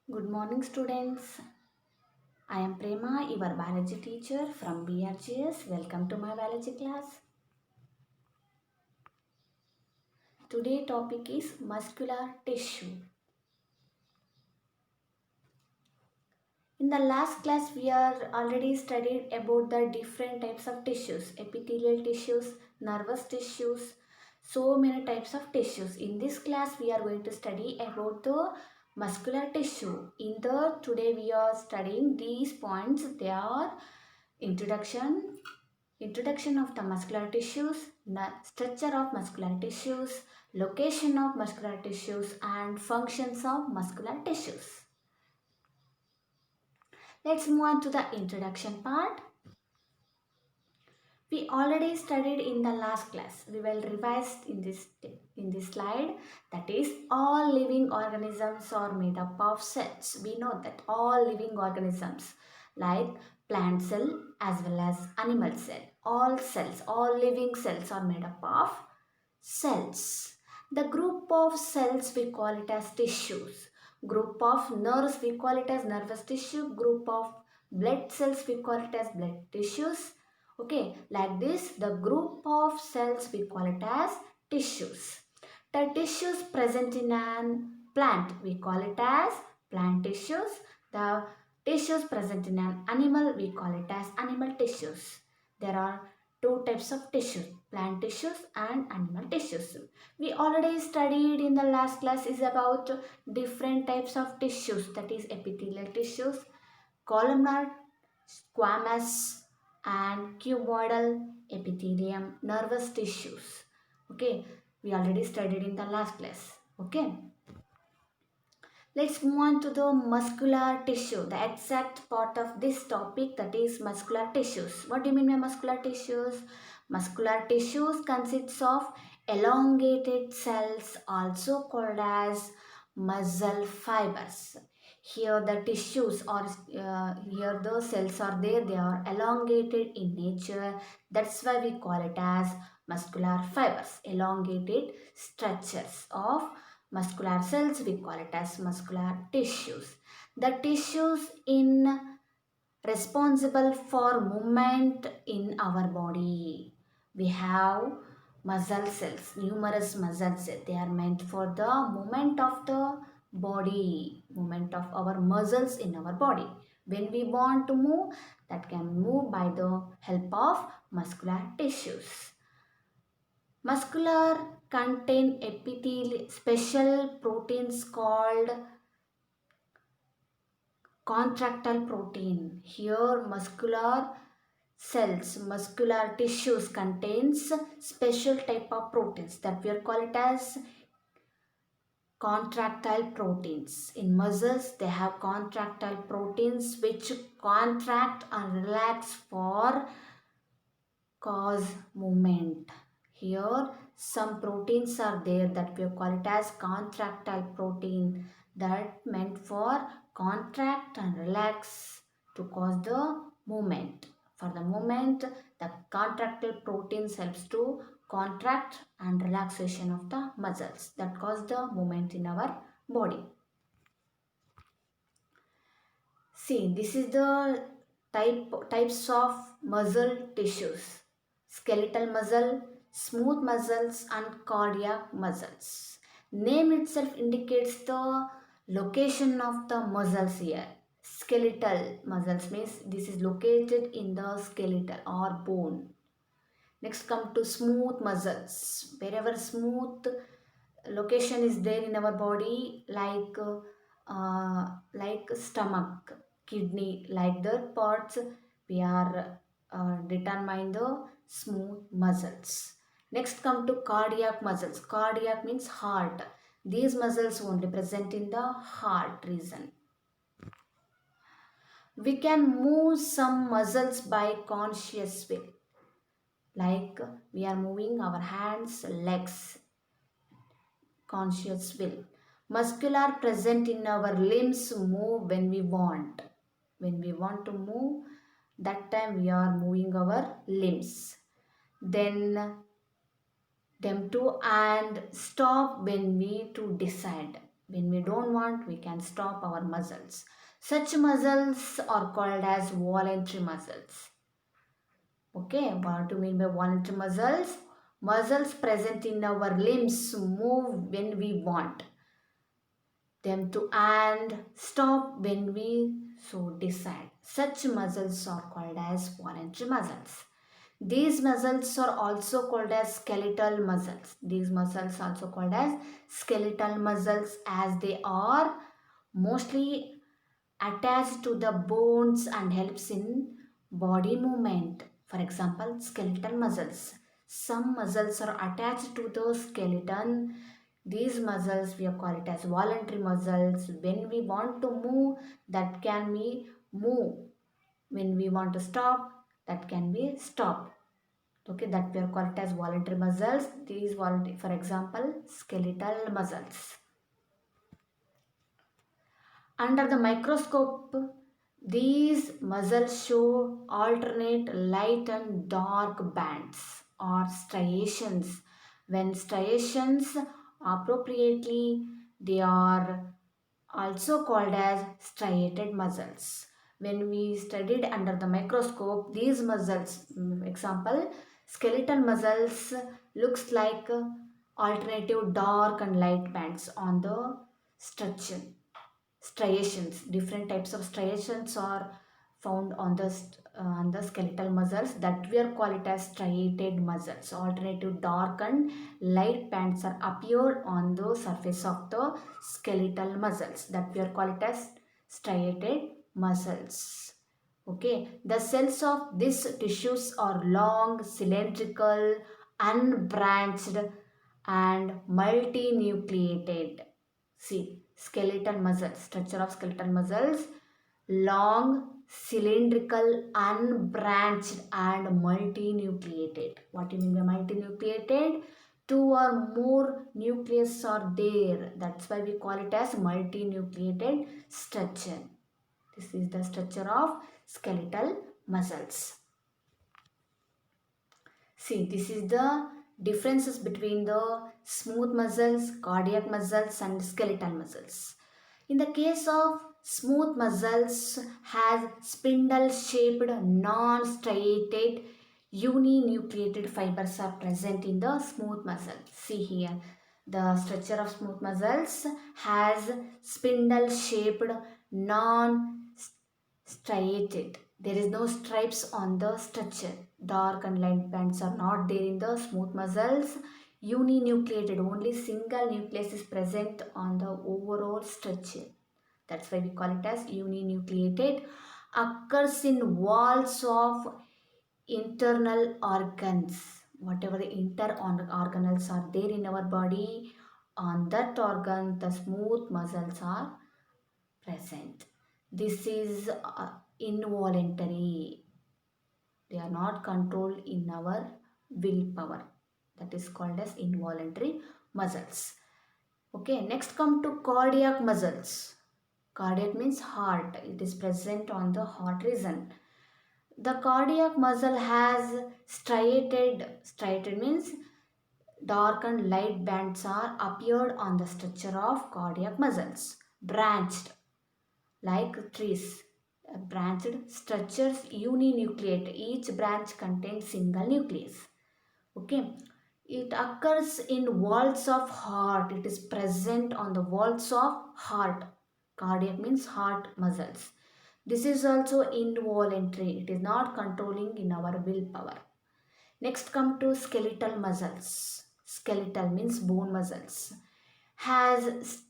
Good morning, students. I am Prema, your biology teacher from BRGS. Welcome to my biology class. Today topic is muscular tissue. In the last class, we are already studied about the different types of tissues, epithelial tissues, nervous tissues, so many types of tissues. In this class, we are going to study about the muscular tissue. Today we are studying these points. They are introduction of the muscular tissues, structure of muscular tissues, location of muscular tissues, and functions of muscular tissues. Let's move on to the introduction part. We already studied in the last class. We will revise in this slide. That is, all living organisms are made up of cells. We know that all living organisms like plant cell as well as animal cell, all living cells are made up of cells. The group of cells we call it as tissues. Group of nerves we call it as nervous tissue. Group of blood cells we call it as blood tissues. Okay, like this, the group of cells we call it as tissues. The tissues present in an plant we call it as plant tissues. The tissues present in an animal we call it as animal tissues. There are two types of tissues, plant tissues and animal tissues. We already studied in the last class is about different types of tissues, that is epithelial tissues, columnar, squamous and cuboidal epithelium, nervous tissues. Okay, we already studied in the last class. Okay, let's move on to the muscular tissue, the exact part of this topic, that is muscular tissues. What do you mean by muscular tissues? Muscular tissues consists of elongated cells, also called as muscle fibers. Here the tissues or here the cells are there, they are elongated in nature. That's why we call it as muscular fibers, elongated structures of muscular cells, we call it as muscular tissues. The tissues in responsible for movement in our body. We have muscle cells, numerous muscle cells. They are meant for the movement of the body, movement of our muscles in our body. When we want to move, that can move by the help of muscular tissues. Muscular contain epithelial special proteins called contractile protein. Here muscular cells, muscular tissues contains special type of proteins that we are call it as contractile proteins. In muscles they have contractile proteins which contract and relax for cause movement. Here some proteins are there that we call it as contractile protein, that meant for contract and relax to cause the movement. For the movement, the contractile proteins helps to contract and relaxation of the muscles that cause the movement in our body. See, this is the types of muscle tissues: skeletal muscle, smooth muscles, and cardiac muscles. Name itself indicates the location of the muscles here. Skeletal muscles means this is located in the skeletal or bone. Next come to smooth muscles. Wherever smooth location is there in our body, like stomach, kidney, like the parts, we are determine the smooth muscles. Next come to cardiac muscles. Cardiac means heart. These muscles only present in the heart region. We can move some muscles by conscious will, like we are moving our hands, legs, conscious will. Muscular present in our limbs move when we want. When we want to move, that time we are moving our limbs. Then them to and stop when we to decide. When we don't want, we can stop our muscles. Such muscles are called as voluntary muscles. Okay, what do you mean by voluntary muscles? Muscles present in our limbs move when we want them to and stop when we so decide. Such muscles are called as voluntary muscles. These muscles are also called as skeletal muscles. These muscles also called as skeletal muscles as they are mostly attached to the bones and helps in body movement. For example, skeletal muscles. Some muscles are attached to the skeleton. These muscles we call it as voluntary muscles. When we want to move, that can be move. When we want to stop, that can be stop. Okay, that we are called as voluntary muscles. These voluntary, for example, skeletal muscles. Under the microscope, these muscles show alternate light and dark bands or striations. When striations appropriately, they are also called as striated muscles. When we studied under the microscope, these muscles, example, skeletal muscles looks like alternative dark and light bands on the structure. Striations, different types of striations are found on the skeletal muscles that we are call it as striated muscles. Alternative dark and light bands are appeared on the surface of the skeletal muscles that we are call it as striated muscles. Okay, the cells of these tissues are long, cylindrical, unbranched and multinucleated. See, skeletal muscles, structure of skeletal muscles, long, cylindrical, unbranched and multinucleated. What do you mean by multinucleated? Two or more nucleus are there. That's why we call it as multinucleated structure. This is the structure of skeletal muscles. See, this is the differences between the smooth muscles, cardiac muscles and skeletal muscles. In the case of smooth muscles has spindle shaped non-striated uninucleated fibers are present in the smooth muscle. See here, the structure of smooth muscles has spindle shaped non-striated. There is no stripes on the structure. Dark and light bands are not there in the smooth muscles. Uninucleated, only single nucleus is present on the overall structure. That's why we call it as uninucleated. Occurs in walls of internal organs. Whatever the organelles are there in our body, on that organ the smooth muscles are present. This is involuntary. They are not controlled in our willpower. That is called as involuntary muscles. Okay, next come to cardiac muscles. Cardiac means heart. It is present on the heart region. The cardiac muscle has striated means dark and light bands are appeared on the structure of cardiac muscles. Branched like trees. Branched structures uninucleate. Each branch contains single nucleus. Okay. It occurs in walls of heart. It is present on the walls of heart. Cardiac means heart muscles. This is also involuntary. It is not controlling in our willpower. Next come to skeletal muscles. Skeletal means bone muscles. Has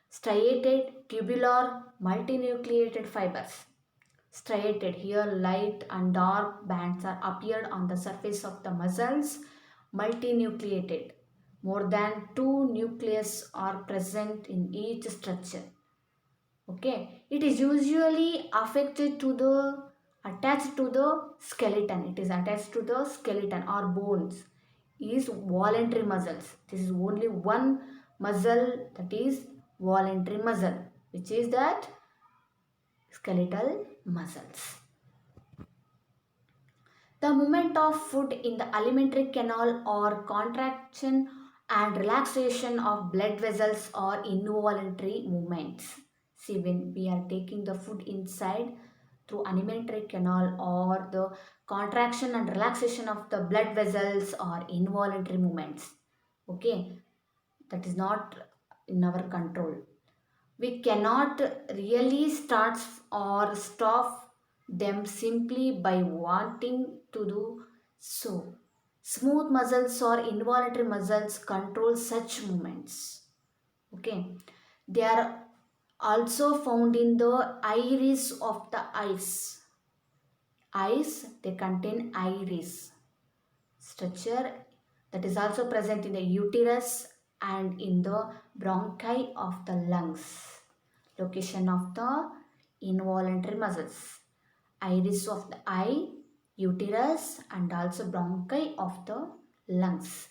striated, tubular, multinucleated fibers. Striated, here light and dark bands are appeared on the surface of the muscles. Multinucleated, more than two nucleus are present in each structure. Okay, it is usually affected to the attached to the skeleton. It is attached to the skeleton or bones. Is voluntary muscles. This is only one muscle, that is voluntary muscle, which is that skeletal muscles. The movement of food in the alimentary canal or contraction and relaxation of blood vessels or involuntary movements. See, when we are taking the food inside through alimentary canal or the contraction and relaxation of the blood vessels or involuntary movements. Okay, that is not in our control. We cannot really start or stop them simply by wanting to do so. Smooth muscles or involuntary muscles control such movements. Okay, they are also found in the iris of the eyes. Eyes, they contain iris structure that is also present in the uterus and in the bronchi of the lungs. Location of the involuntary muscles. Iris of the eye, uterus and also bronchi of the lungs.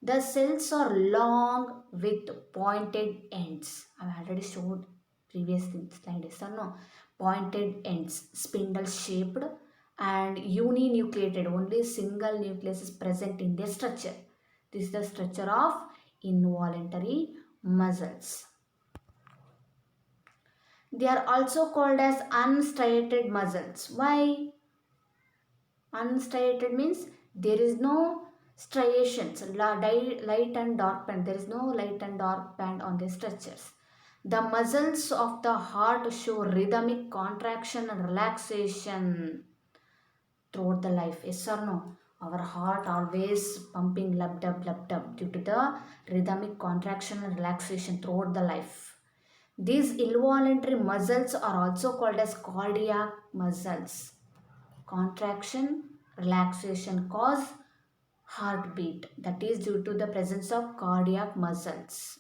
The cells are long with pointed ends. I have already showed previous slide, yes or no? Pointed ends, spindle shaped and uninucleated. Only single nucleus is present in their structure. This is the structure of involuntary muscles. They are also called as unstriated muscles. Why? Unstriated means there is no striations, light and dark band. There is no light and dark band on the structures. The muscles of the heart show rhythmic contraction and relaxation throughout the life. Yes or no? Our heart always pumping lub dub due to the rhythmic contraction and relaxation throughout the life. These involuntary muscles are also called as cardiac muscles. Contraction, relaxation cause heartbeat. That is due to the presence of cardiac muscles.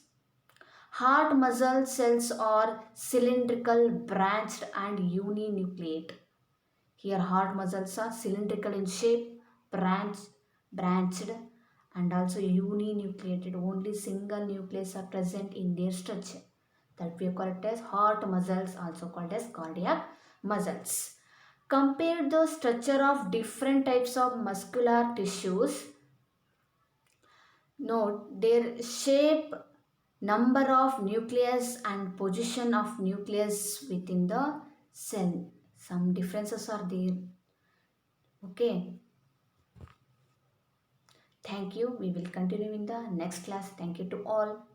Heart muscle cells are cylindrical, branched and uninucleate. Here heart muscles are cylindrical in shape, branched and also uninucleated. Only single nucleus are present in their structure. That we call it as heart muscles, also called as cardiac muscles. Compare the structure of different types of muscular tissues. Note their shape, number of nucleus and position of nucleus within the cell. Some differences are there. Okay. Thank you. We will continue in the next class. Thank you to all.